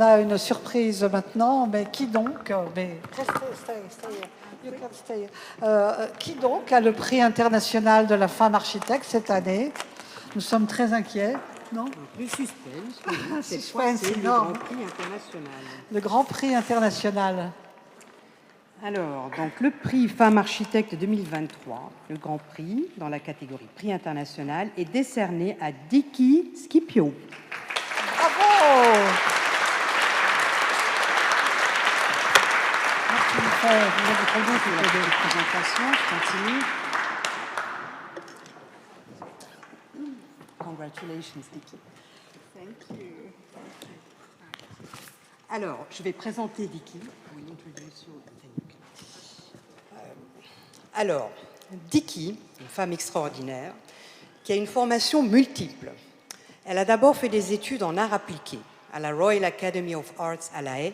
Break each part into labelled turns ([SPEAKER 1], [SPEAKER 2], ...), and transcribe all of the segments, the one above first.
[SPEAKER 1] a une surprise maintenant, mais qui donc mais, you can stay. Qui donc a le prix international de la femme architecte cette année? Nous sommes très inquiets, non?
[SPEAKER 2] Le suspense, cette
[SPEAKER 1] Suspense,
[SPEAKER 2] fois, c'est le
[SPEAKER 1] énorme.
[SPEAKER 2] Grand Prix international.
[SPEAKER 1] Le Grand Prix international.
[SPEAKER 2] Alors, donc le prix Femme Architecte 2023, le Grand Prix, dans la catégorie Prix international, est décerné à Diki Scipio.
[SPEAKER 1] Bravo!
[SPEAKER 2] Vous avez très bien fait la présentation, je continue. Congratulations, Diki. Thank you. Alors, je vais présenter Diki. Alors, Diki, une femme extraordinaire, qui a une formation multiple. Elle a d'abord fait des études en art appliqué à la Royal Academy of Arts à La Haye.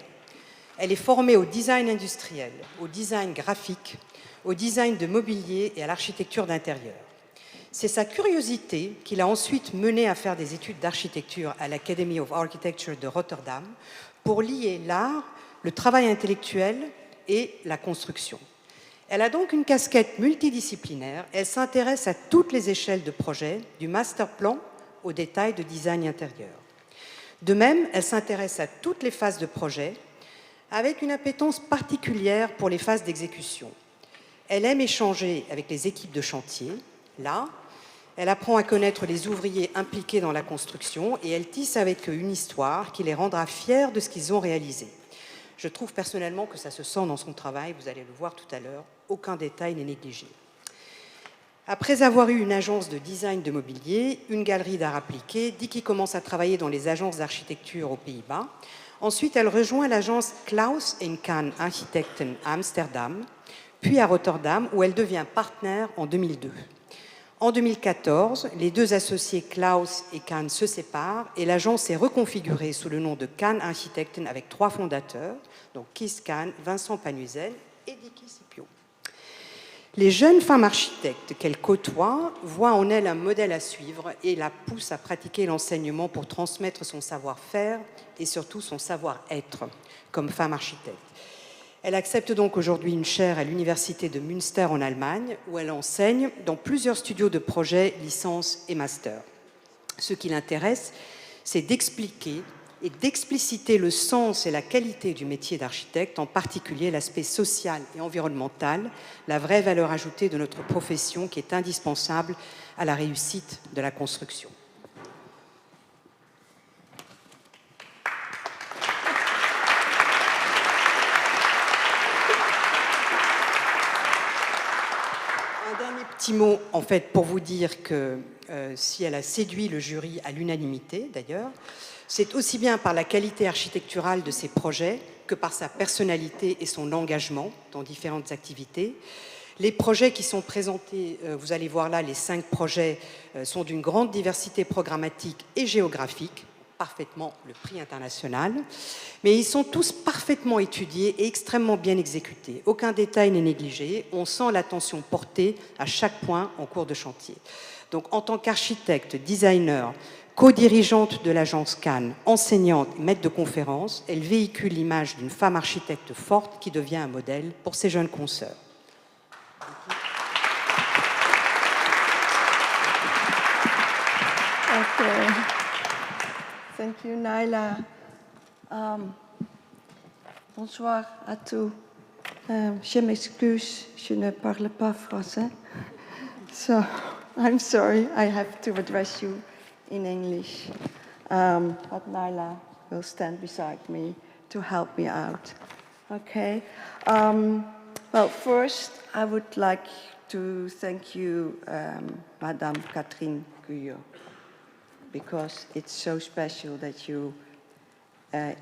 [SPEAKER 2] Elle est formée au design industriel, au design graphique, au design de mobilier et à l'architecture d'intérieur. C'est sa curiosité qui l'a ensuite menée à faire des études d'architecture à l'Academy of Architecture de Rotterdam pour lier l'art, le travail intellectuel et la construction. Elle a donc une casquette multidisciplinaire. Elle s'intéresse à toutes les échelles de projet, du master plan aux détails de design intérieur. De même, elle s'intéresse à toutes les phases de projet, avec une appétence particulière pour les phases d'exécution. Elle aime échanger avec les équipes de chantier. Là, elle apprend à connaître les ouvriers impliqués dans la construction et elle tisse avec eux une histoire qui les rendra fiers de ce qu'ils ont réalisé. Je trouve personnellement que ça se sent dans son travail, vous allez le voir tout à l'heure, aucun détail n'est négligé. Après avoir eu une agence de design de mobilier, une galerie d'art appliqué, Diki commence à travailler dans les agences d'architecture aux Pays-Bas. Ensuite, elle rejoint l'agence Claus & Kahn Architekten à Amsterdam, puis à Rotterdam, où elle devient partenaire en 2002. En 2014, les deux associés Claus et Kahn se séparent et l'agence est reconfigurée sous le nom de Kahn Architekten avec 3 fondateurs, donc Kees Kahn, Vincent Panuzel et Diki Scipio. Les jeunes femmes architectes qu'elle côtoie voient en elle un modèle à suivre et la poussent à pratiquer l'enseignement pour transmettre son savoir-faire et surtout son savoir-être comme femme architecte. Elle accepte donc aujourd'hui une chaire à l'université de Münster en Allemagne où elle enseigne dans plusieurs studios de projets, licences et masters. Ce qui l'intéresse, c'est d'expliquer et d'expliciter le sens et la qualité du métier d'architecte, en particulier l'aspect social et environnemental, la vraie valeur ajoutée de notre profession qui est indispensable à la réussite de la construction. Un dernier petit mot, en fait, pour vous dire que si elle a séduit le jury à l'unanimité, d'ailleurs, c'est aussi bien par la qualité architecturale de ses projets que par sa personnalité et son engagement dans différentes activités. Les projets qui sont présentés, vous allez voir là, les 5 projets sont d'une grande diversité programmatique et géographique, parfaitement le prix international, mais ils sont tous parfaitement étudiés et extrêmement bien exécutés. Aucun détail n'est négligé, on sent l'attention portée à chaque point en cours de chantier. Donc en tant qu'architecte, designer, co-dirigeante de l'agence Kahn, enseignante et maître de conférences, elle véhicule l'image d'une femme architecte forte qui devient un modèle pour ses jeunes consoeurs.
[SPEAKER 3] Okay. Thank you, Naila. Bonsoir à tous. Je m'excuse, je ne parle pas français. So, I'm sorry, I have to address you in English. But Naila will stand beside me to help me out. Okay. Well, first, I would like to thank you, Madame Catherine Guyot, because it's so special that you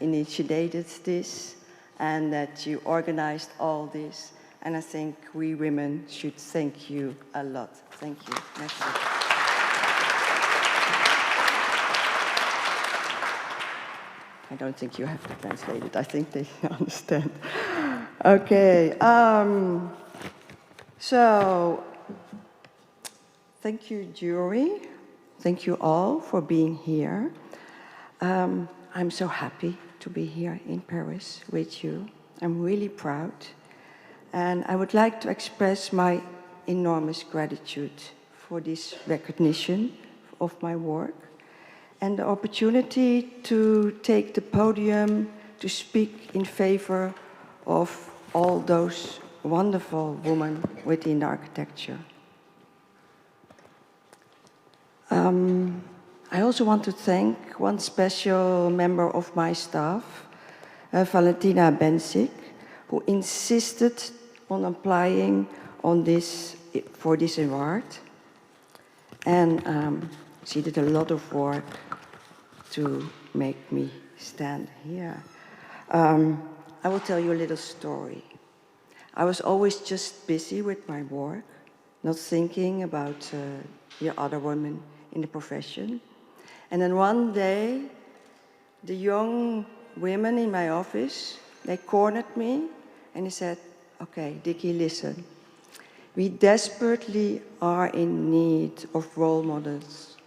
[SPEAKER 3] initiated this and that you organized all this. And I think we women should thank you a lot. Thank you. Merci. I don't think you have to translate it. I think they understand. Okay. So, thank you, jury. Thank you all for being here. I'm so happy to be here in Paris with you. I'm really proud. And I would like to express my enormous gratitude for this recognition of my work and the opportunity to take the podium to speak in favor of all those wonderful women within architecture. I also want to thank one special member of my staff, Valentina Benzik, who insisted on applying for this award. And she did a lot of work to make me stand here. I will tell you a little story. I was always just busy with my work, not thinking about the other women in the profession. And then one day, the young women in my office, they cornered me and they said, okay, Dickie, listen. We desperately are in need of role models,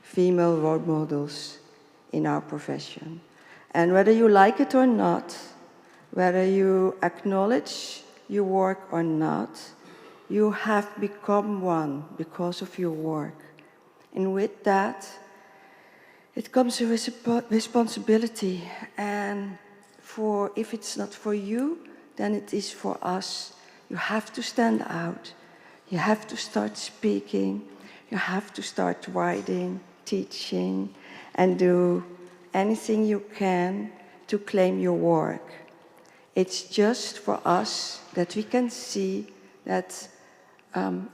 [SPEAKER 3] female role models in our profession. And whether you like it or not, whether you acknowledge your work or not, you have become one because of your work. And with that, it comes a responsibility. And if it's not for you, then it is for us. You have to stand out. You have to start speaking. You have to start writing, teaching, and do anything you can to claim your work. It's just for us that we can see that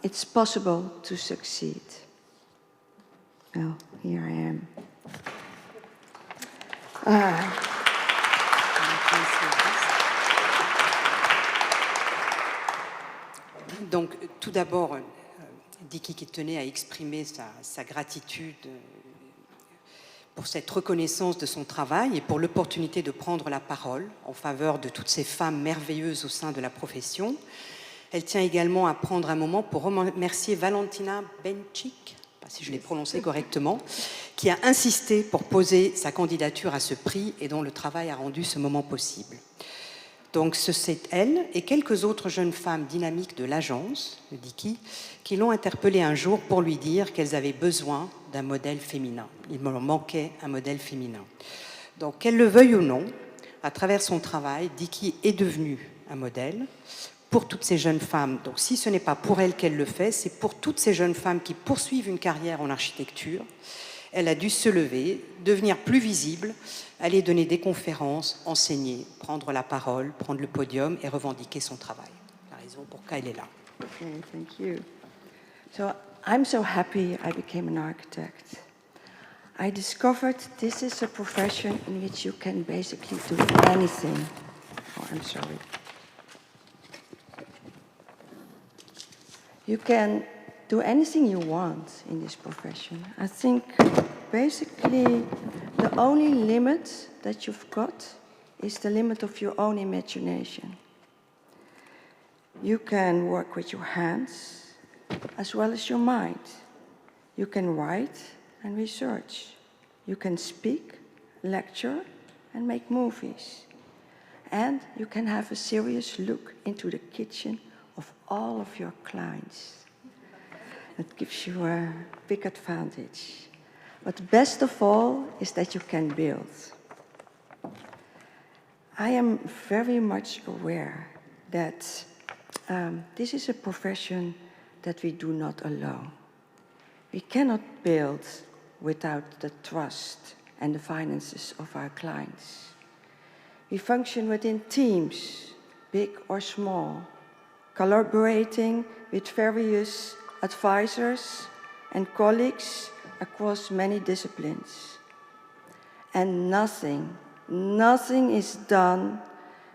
[SPEAKER 3] it's possible to succeed. Well, here I am.
[SPEAKER 2] Donc, tout d'abord, Dickie qui tenait à exprimer sa gratitude pour cette reconnaissance de son travail et pour l'opportunité de prendre la parole en faveur de toutes ces femmes merveilleuses au sein de la profession. Elle tient également à prendre un moment pour remercier Valentina Benzik, si je l'ai prononcé correctement, qui a insisté pour poser sa candidature à ce prix et dont le travail a rendu ce moment possible. Donc c'est elle et quelques autres jeunes femmes dynamiques de l'agence, de Dickie, qui l'ont interpellée un jour pour lui dire qu'elles avaient besoin d'un modèle féminin. Il leur manquait un modèle féminin. Donc qu'elle le veuille ou non, à travers son travail, Dickie est devenue un modèle pour toutes ces jeunes femmes. Donc si ce n'est pas pour elle qu'elle le fait, c'est pour toutes ces jeunes femmes qui poursuivent une carrière en architecture. Elle a dû se lever, devenir plus visible, aller donner des conférences, enseigner, prendre la parole, prendre le podium et revendiquer son travail. La raison pour laquelle elle est là.
[SPEAKER 3] Okay, thank you. So I'm so happy I became an architect. I discovered this is a profession in which you can basically do anything. Oh, I'm sorry. You can do anything you want in this profession. I think basically the only limit that you've got is the limit of your own imagination. You can work with your hands as well as your mind. You can write and research. You can speak, lecture, and make movies. And you can have a serious look into the kitchen of all of your clients. That gives you a big advantage. But best of all is that you can build. I am very much aware that this is a profession that we do not alone. We cannot build without the trust and the finances of our clients. We function within teams, big or small, collaborating with various advisors and colleagues across many disciplines. And nothing is done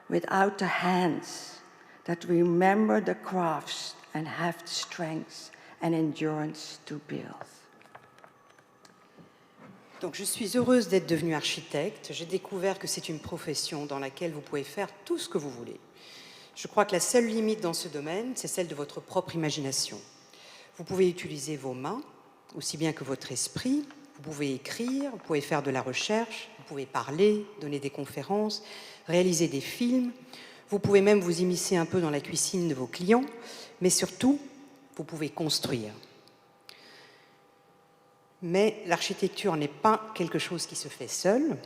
[SPEAKER 3] without the hands that remember the crafts and have the strength and endurance to build.
[SPEAKER 2] Donc je suis heureuse d'être devenue architecte. J'ai découvert que c'est une profession dans laquelle vous pouvez faire tout ce que vous voulez. Je crois que la seule limite dans ce domaine, c'est celle de votre propre imagination. Vous pouvez utiliser vos mains, aussi bien que votre esprit. Vous pouvez écrire, vous pouvez faire de la recherche, Vous pouvez parler, donner des conférences, réaliser des films. Vous pouvez même vous immiscer un peu dans la cuisine de vos clients, mais surtout, vous pouvez construire. Mais l'architecture n'est pas quelque chose qui se fait seul.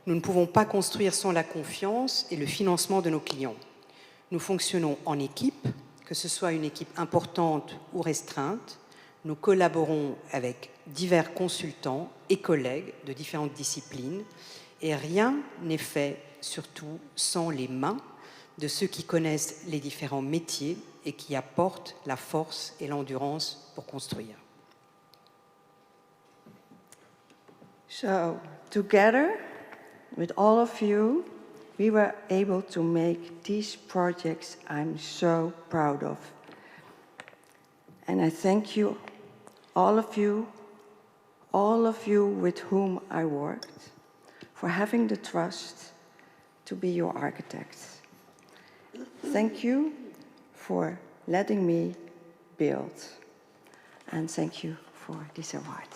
[SPEAKER 2] Nous ne pouvons pas construire sans la confiance et le financement de nos clients. Nous fonctionnons en équipe, que ce soit une équipe importante ou restreinte. Nous collaborons avec divers consultants et collègues de différentes disciplines et rien n'est fait, surtout, sans les mains de ceux qui connaissent les différents métiers et qui apportent la force et l'endurance pour construire.
[SPEAKER 3] So, together with all of you, we were able to make these projects I'm so proud of. And I thank you, all of you with whom I worked, for having the trust to be your architects. Thank you for letting me build. And thank you for this award.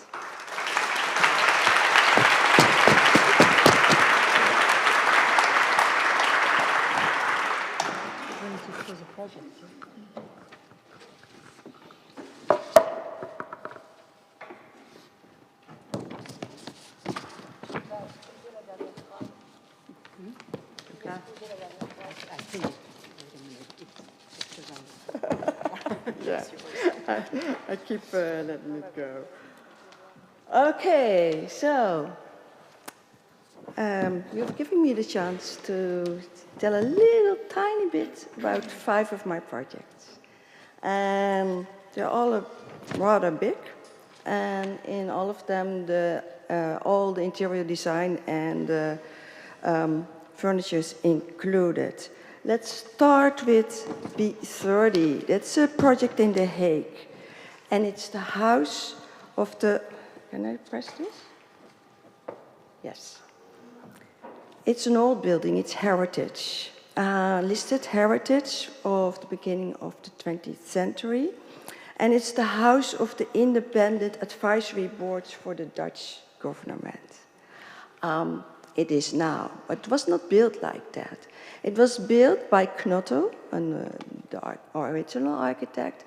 [SPEAKER 3] Yeah, I keep letting it go. Okay, so you've given me the chance to tell a little tiny bit about 5 of my projects. And they're all rather big, and in all of them, all the interior design and the furniture is included. Let's start with B30. That's a project in The Hague. And it's the house of the... Can I press this? Yes. It's an old building. It's heritage. Listed heritage of the beginning of the 20th century. And it's the house of the independent advisory boards for the Dutch government. It is now, but it was not built like that. It was built by Knotto, the original architect,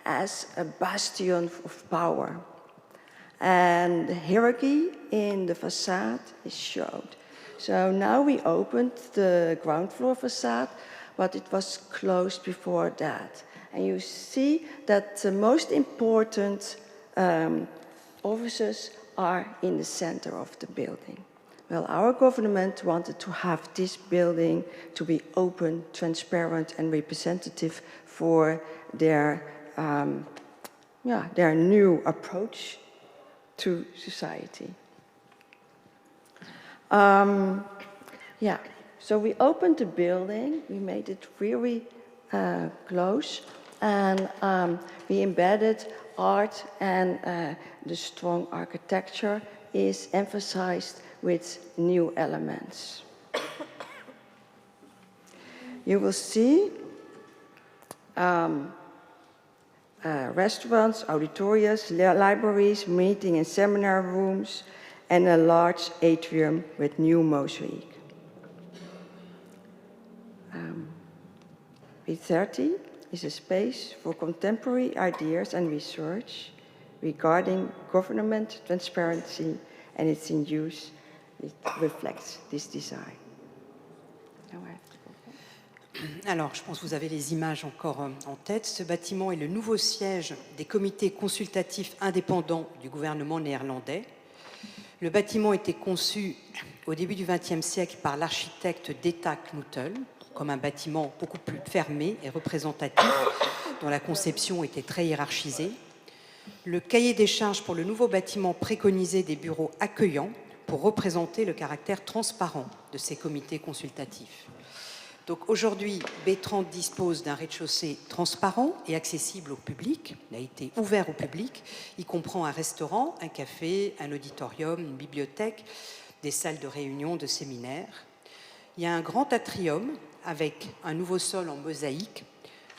[SPEAKER 3] as a bastion of power. And the hierarchy in the facade is showed. So now we opened the ground floor facade, but it was closed before that. And you see that the most important offices are in the center of the building. Well, our government wanted to have this building to be open, transparent, and representative for their new approach to society. So we opened the building, we made it really close, and we embedded art, and the strong architecture is emphasized with new elements. You will see restaurants, auditoriums, libraries, meeting and seminar rooms, and a large atrium with new mosaic. B30 is a space for contemporary ideas and research regarding government transparency, and it's in use. It reflects this design. Now I have to go back.
[SPEAKER 2] Alors, je pense que vous avez les images encore en tête. Ce bâtiment est le nouveau siège des comités consultatifs indépendants du gouvernement néerlandais. Le bâtiment était conçu au début du XXe siècle par l'architecte d'État Knuttel, comme un bâtiment beaucoup plus fermé et représentatif, dont la conception était très hiérarchisée. Le cahier des charges pour le nouveau bâtiment préconisait des bureaux accueillants pour représenter le caractère transparent de ces comités consultatifs. Donc aujourd'hui, B30 dispose d'un rez-de-chaussée transparent et accessible au public. Il a été ouvert au public. Il comprend un restaurant, un café, un auditorium, une bibliothèque, des salles de réunion, de séminaires. Il y a un grand atrium avec un nouveau sol en mosaïque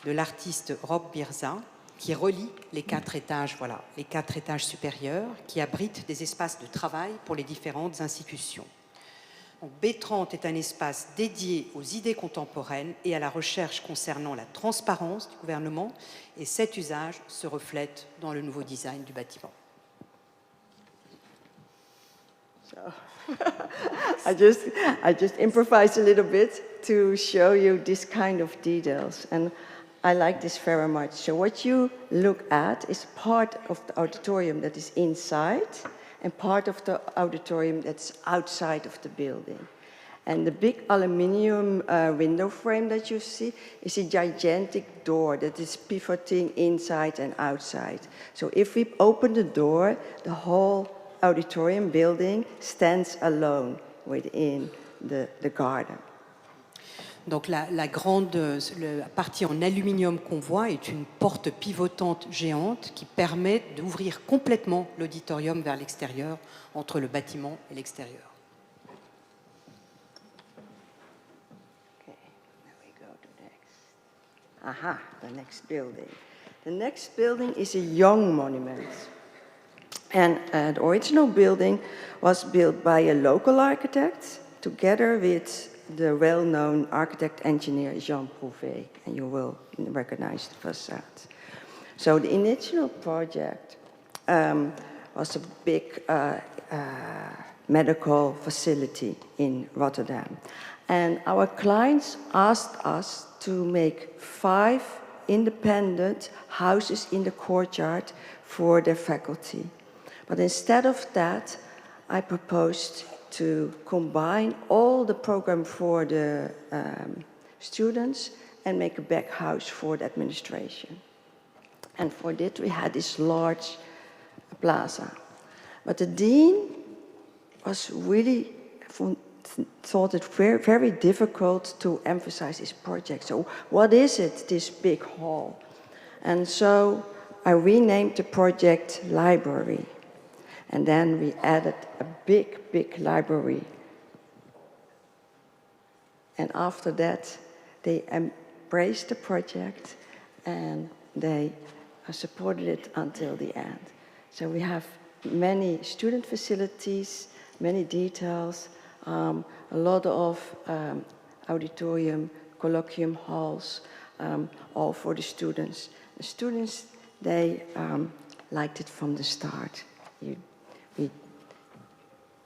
[SPEAKER 2] de l'artiste Rob Birza qui relie les 4 étages, les 4 étages supérieurs qui abritent des espaces de travail pour les différentes institutions. Donc, B30 est un espace dédié aux idées contemporaines et à la recherche concernant la transparence du gouvernement, et cet usage se reflète dans le nouveau design du bâtiment.
[SPEAKER 3] So, I just improvised a little bit to show you this kind of details, and I like this very much. So what you look at is part of the auditorium that is inside and part of the auditorium that's outside of the building. And the big aluminium window frame that you see is a gigantic door that is pivoting inside and outside. So if we open the door, the whole auditorium building stands alone within the garden.
[SPEAKER 2] Donc la partie en aluminium qu'on voit est une porte pivotante géante qui permet d'ouvrir complètement l'auditorium vers l'extérieur, entre le bâtiment et l'extérieur.
[SPEAKER 3] Okay, now we go to next. Aha, the next building. The next building is a young monument. And the original building was built by a local architect together with the well-known architect-engineer Jean Prouvé, and you will recognize the facade. So the initial project was a big medical facility in Rotterdam. And our clients asked us to make 5 independent houses in the courtyard for their faculty. But instead of that, I proposed to combine all the program for the students and make a back house for the administration. And for that, we had this large plaza. But the dean was really thought it very, very difficult to emphasize this project. So what is it, this big hall? And so I renamed the project Library. And then we added a big, big library. And after that, they embraced the project and they supported it until the end. So we have many student facilities, many details, a lot of auditorium, colloquium halls, all for the students. The students, they liked it from the start.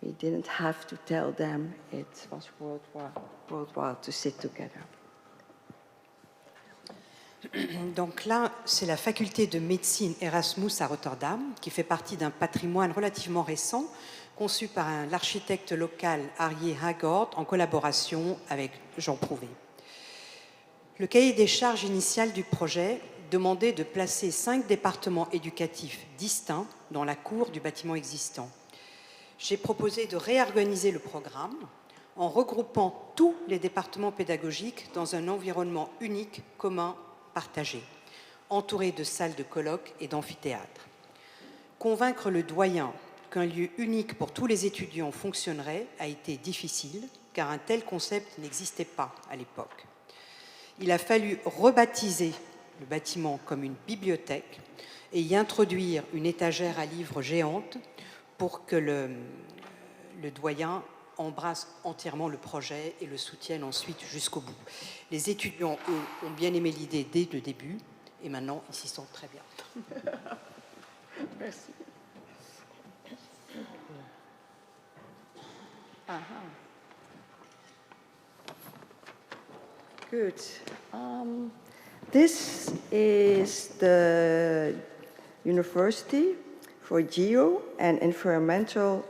[SPEAKER 3] We didn't have to tell them it was worthwhile to sit together.
[SPEAKER 2] Donc là, c'est la faculté de médecine Erasmus à Rotterdam, qui fait partie d'un patrimoine relativement récent, conçu par l'architecte local Arie Hagord en collaboration avec Jean Prouvé. Le cahier des charges initial du projet demandait de placer 5 départements éducatifs distincts dans la cour du bâtiment existant. J'ai proposé de réorganiser le programme en regroupant tous les départements pédagogiques dans un environnement unique, commun, partagé, entouré de salles de colloques et d'amphithéâtres. Convaincre le doyen qu'un lieu unique pour tous les étudiants fonctionnerait a été difficile, car un tel concept n'existait pas à l'époque. Il a fallu rebaptiser le bâtiment comme une bibliothèque et y introduire une étagère à livres géante pour que le doyen embrasse entièrement le projet et le soutienne ensuite jusqu'au bout. Les étudiants, eux, ont bien aimé l'idée dès le début et maintenant, ils s'y sentent très bien.
[SPEAKER 3] Merci. Good. This is the University for Geo and Environmental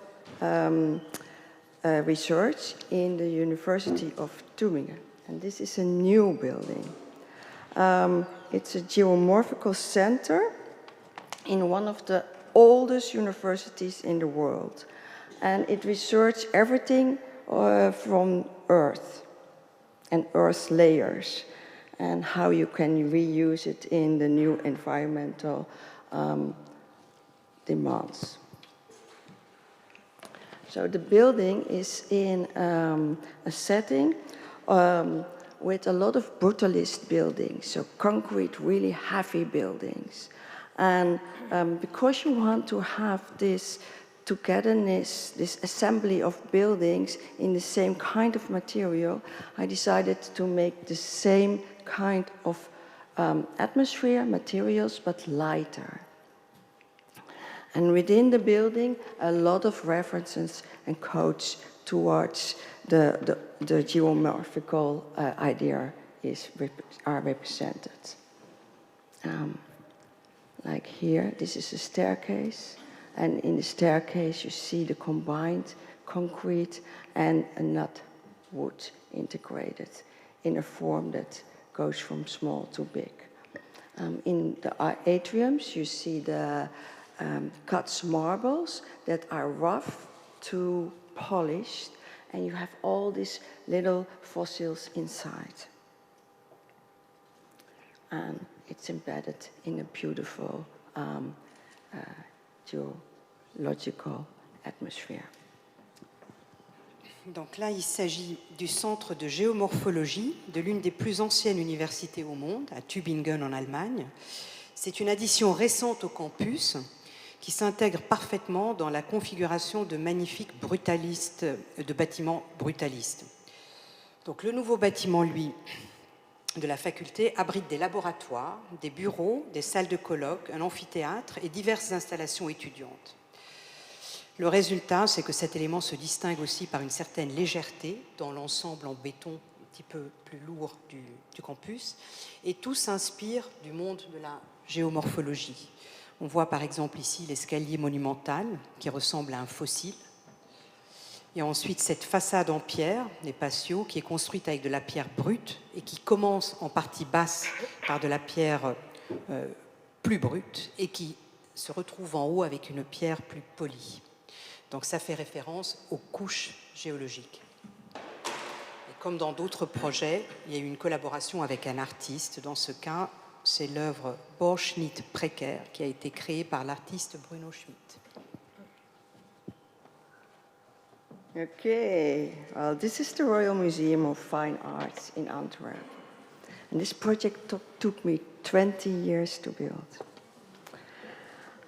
[SPEAKER 3] Research in the University of Tübingen. And this is a new building. It's a geomorphical center in one of the oldest universities in the world. And it researches everything from Earth and Earth's layers and how you can reuse it in the new environmental demands. So the building is in a setting with a lot of brutalist buildings, so concrete, really heavy buildings. And because you want to have this togetherness, this assembly of buildings in the same kind of material, I decided to make the same kind of atmosphere, materials, but lighter. And within the building, a lot of references and codes towards the geomorphical idea are represented. Like here, this is a staircase, and in the staircase you see the combined concrete and a nut wood integrated in a form that goes from small to big. In the atriums, you see the cut marbles that are rough to polished, and you have all these little fossils inside. And it's embedded in a beautiful geological atmosphere.
[SPEAKER 2] Donc là, il s'agit du centre de géomorphologie de l'une des plus anciennes universités au monde, à Tübingen en Allemagne. C'est une addition récente au campus qui s'intègre parfaitement dans la configuration de magnifiques bâtiments brutalistes. Donc le nouveau bâtiment, lui, de la faculté abrite des laboratoires, des bureaux, des salles de colloques, un amphithéâtre et diverses installations étudiantes. Le résultat, c'est que cet élément se distingue aussi par une certaine légèreté dans l'ensemble en béton un petit peu plus lourd du campus, et tout s'inspire du monde de la géomorphologie. On voit par exemple ici l'escalier monumental qui ressemble à un fossile, et ensuite cette façade en pierre, les patios, qui est construite avec de la pierre brute et qui commence en partie basse par de la pierre plus brute et qui se retrouve en haut avec une pierre plus polie. Donc ça fait référence aux couches géologiques. Et comme dans d'autres projets, il y a eu une collaboration avec un artiste. Dans ce cas, c'est l'œuvre Bohrschnitt précaire qui a été créée par l'artiste Bruno Schmidt.
[SPEAKER 3] Okay, well, this is the Royal Museum of Fine Arts in Antwerp. And this project took me 20 years to build.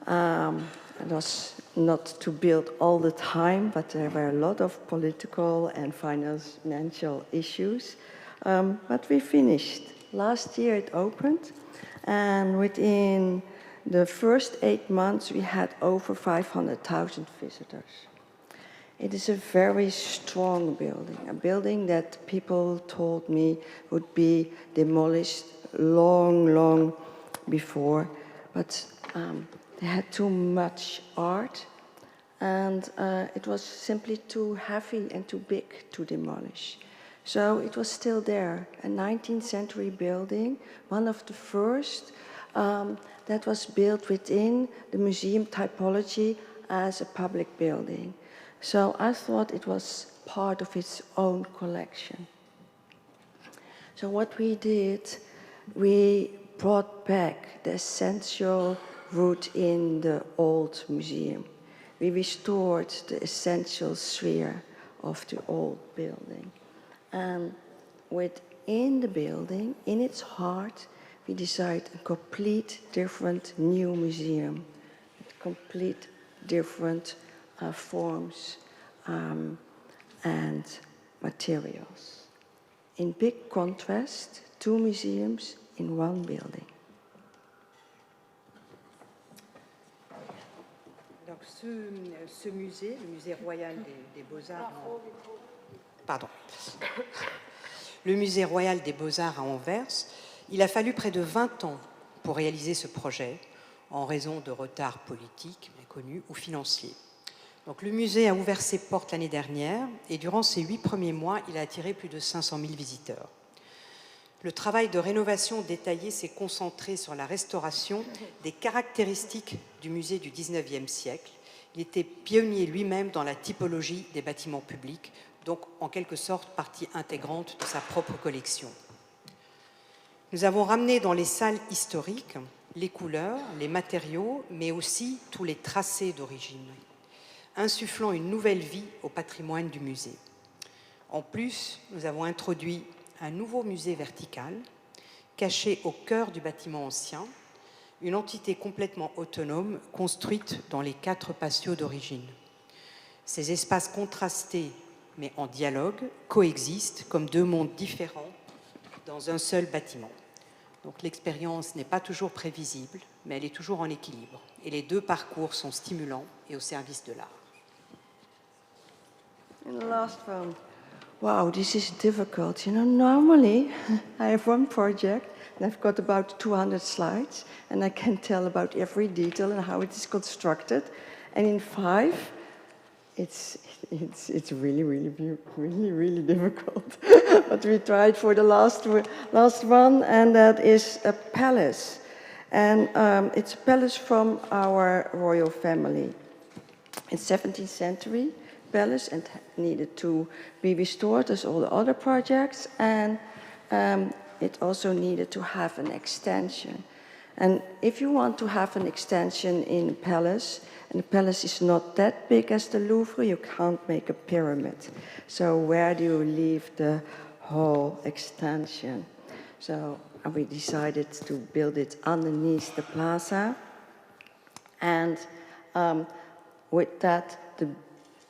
[SPEAKER 3] It was not to build all the time, but there were a lot of political and financial issues. But we finished. Last year it opened, and within the first 8 months we had over 500,000 visitors. It is a very strong building, a building that people told me would be demolished long before, but they had too much art, and it was simply too heavy and too big to demolish. So it was still there, a 19th century building, one of the first that was built within the museum typology as a public building. So I thought it was part of its own collection. So what we did, we brought back the essential root in the old museum. We restored the essential sphere of the old building. And within the building, in its heart, we designed a complete different new museum, complete different forms and materials. In big contrast, 2 museums in 1 building.
[SPEAKER 2] Donc ce musée, le musée royal des Beaux-Arts, le musée royal des Beaux-Arts à Anvers, il a fallu près de 20 ans pour réaliser ce projet, en raison de retards politiques, bien connus, ou financiers. Donc, le musée a ouvert ses portes l'année dernière et durant ces 8 premiers mois, il a attiré plus de 500 000 visiteurs. Le travail de rénovation détaillé s'est concentré sur la restauration des caractéristiques du musée du XIXe siècle. Il était pionnier lui-même dans la typologie des bâtiments publics, donc en quelque sorte partie intégrante de sa propre collection. Nous avons ramené dans les salles historiques les couleurs, les matériaux, mais aussi tous les tracés d'origine, insufflant une nouvelle vie au patrimoine du musée. En plus, nous avons introduit un nouveau musée vertical, caché au cœur du bâtiment ancien, une entité complètement autonome construite dans les 4 patios d'origine. Ces espaces contrastés, mais en dialogue, coexistent comme deux mondes différents dans un seul bâtiment. Donc l'expérience n'est pas toujours prévisible, mais elle est toujours en équilibre. Et les deux parcours sont stimulants et au service de l'art.
[SPEAKER 3] And the last one. Wow, this is difficult. You know, normally I have one project and I've got about 200 slides and I can tell about every detail and how it is constructed. And in 5, it's really difficult. But we tried for the last one, and that is a palace. And it's a palace from our royal family. It's 17th century palace and needed to be restored as all the other projects, and it also needed to have an extension. And if you want to have an extension in a palace, and the palace is not that big as the Louvre, you can't make a pyramid. So where do you leave the whole extension? So we decided to build it underneath the plaza, and with that, the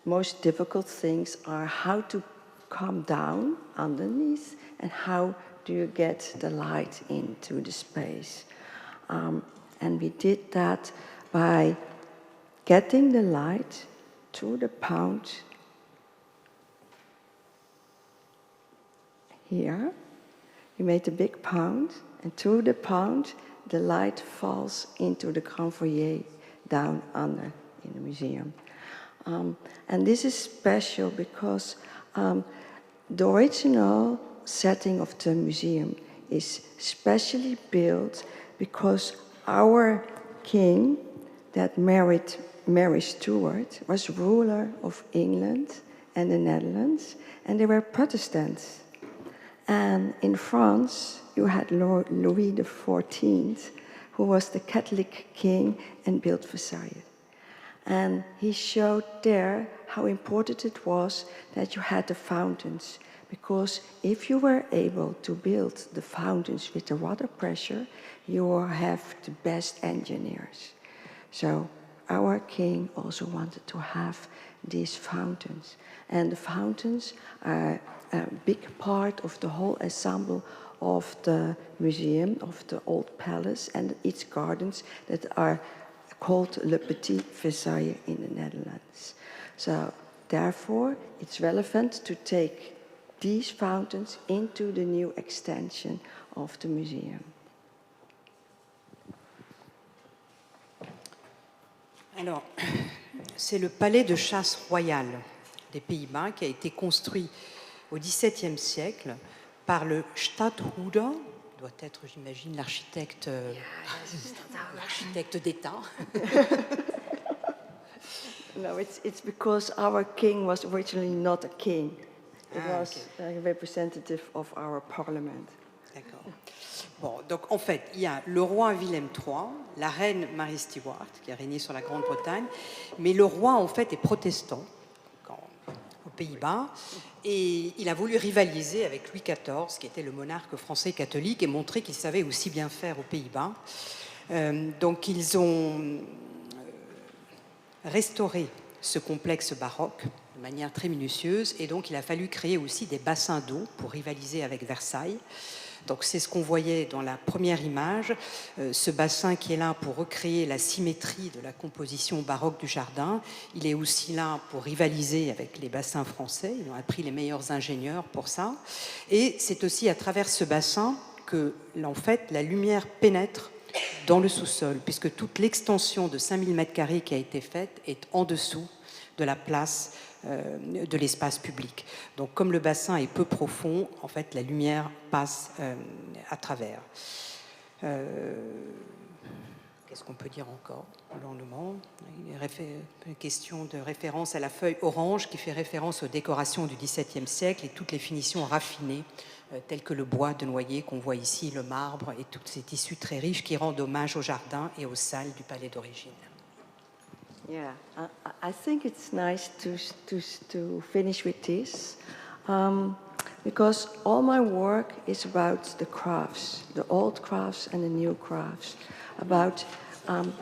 [SPEAKER 3] most difficult things are how to come down underneath and how do you get the light into the space. And we did that by getting the light to the pound here. We made a big pound, and through the pound, the light falls into the Grand Foyer down under in the museum. And this is special because the original setting of the museum is specially built because our king that married Mary Stuart was ruler of England and the Netherlands, and they were Protestants. And in France, you had Louis XIV, who was the Catholic king and built Versailles. And he showed there how important it was that you had the fountains, because if you were able to build the fountains with the water pressure, you will have the best engineers. So our king also wanted to have these fountains. And the fountains are a big part of the whole ensemble of the museum, of the old palace and its gardens that are called Le Petit Versailles in the Netherlands. So therefore, it's relevant to take these fountains into the new extension of the museum.
[SPEAKER 2] Alors, c'est le palais de chasse royal des Pays-Bas qui a été construit au XVIIe siècle par le Stadtholder, doit être, j'imagine, l'architecte d'État.
[SPEAKER 3] No, it's because our king was originally not a king. It was a representative of our parliament.
[SPEAKER 2] D'accord. Bon, donc en fait, il y a le roi Willem III, la reine Marie Stuart, qui a régné sur la Grande-Bretagne, mais le roi, en fait, est protestant aux Pays-Bas, et il a voulu rivaliser avec Louis XIV, qui était le monarque français catholique, et montrer qu'il savait aussi bien faire aux Pays-Bas. Donc ils ont restauré ce complexe baroque de manière très minutieuse, et donc il a fallu créer aussi des bassins d'eau pour rivaliser avec Versailles. Donc c'est ce qu'on voyait dans la première image, ce bassin qui est là pour recréer la symétrie de la composition baroque du jardin. Il est aussi là pour rivaliser avec les bassins français. Ils ont appris les meilleurs ingénieurs pour ça. Et c'est aussi à travers ce bassin que, en fait, la lumière pénètre dans le sous-sol, puisque toute l'extension de 5000 m² qui a été faite est en dessous de la place de l'espace public. Donc comme le bassin est peu profond, en fait la lumière passe à travers. Qu'est-ce qu'on peut dire encore dans le monde ? Une question de référence à la feuille orange qui fait référence aux décorations du XVIIe siècle et toutes les finitions raffinées telles que le bois de noyer qu'on voit ici, le marbre et tous ces tissus très riches qui rendent hommage au jardin et aux salles du palais d'origine.
[SPEAKER 3] Yeah, I think it's nice to finish with this, because all my work is about the crafts, the old crafts and the new crafts, about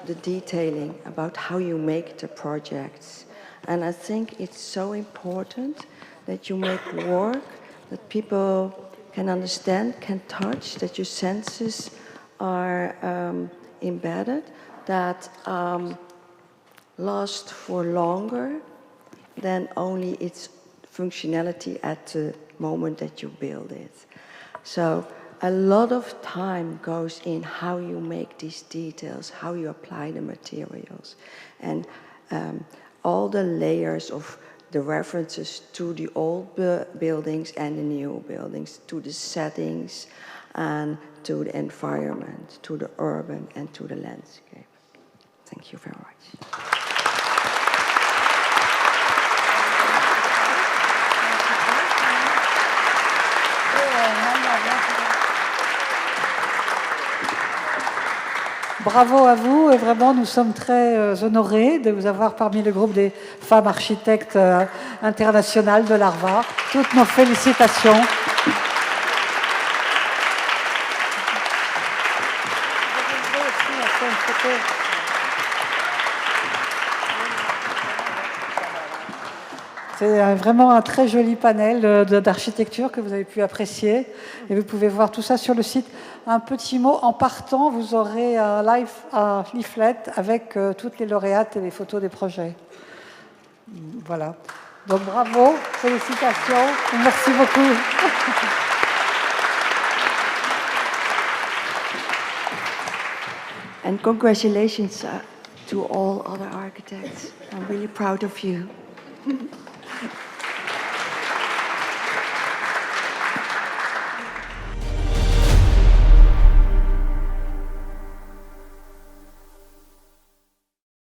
[SPEAKER 3] the detailing, about how you make the projects. And I think it's so important that you make work that people can understand, can touch, that your senses are embedded, that last for longer than only its functionality at the moment that you build it. So a lot of time goes in how you make these details, how you apply the materials, and all the layers of the references to the old buildings and the new buildings, to the settings and to the environment, to the urban and to the landscape. Thank you very much.
[SPEAKER 1] Bravo à vous et vraiment nous sommes très honorés de vous avoir parmi le groupe des femmes architectes internationales de l'ARVA. Toutes nos félicitations. C'est vraiment un très joli panel d'architecture que vous avez pu apprécier. Et vous pouvez voir tout ça sur le site. Un petit mot, en partant, vous aurez un leaflet avec toutes les lauréates et les photos des projets. Voilà. Donc bravo, félicitations, merci beaucoup.
[SPEAKER 3] And congratulations to all other architects. I'm really proud of you.